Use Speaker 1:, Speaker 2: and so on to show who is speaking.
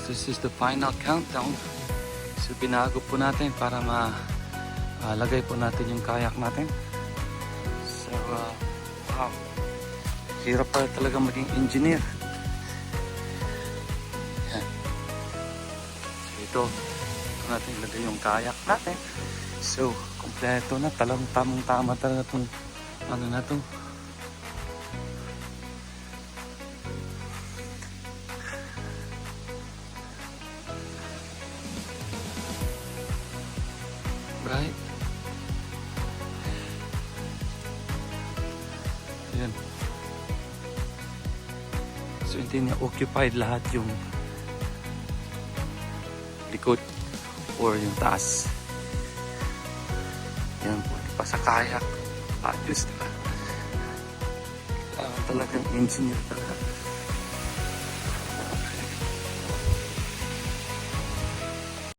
Speaker 1: This is the final countdown. So binago po natin para malagay po natin yung kayak natin. So wow, hirap pa talaga maging engineer. Yan. So ito natin ilagay yung kayak natin. So kompleto na, talagang tamang-tama talaga itong ano na to. Right? Ayan. So hindi niya occupied lahat yung likod or yung taas. Yan po, pa sa kayak. Ayos, diba? Talagang engineer talaga.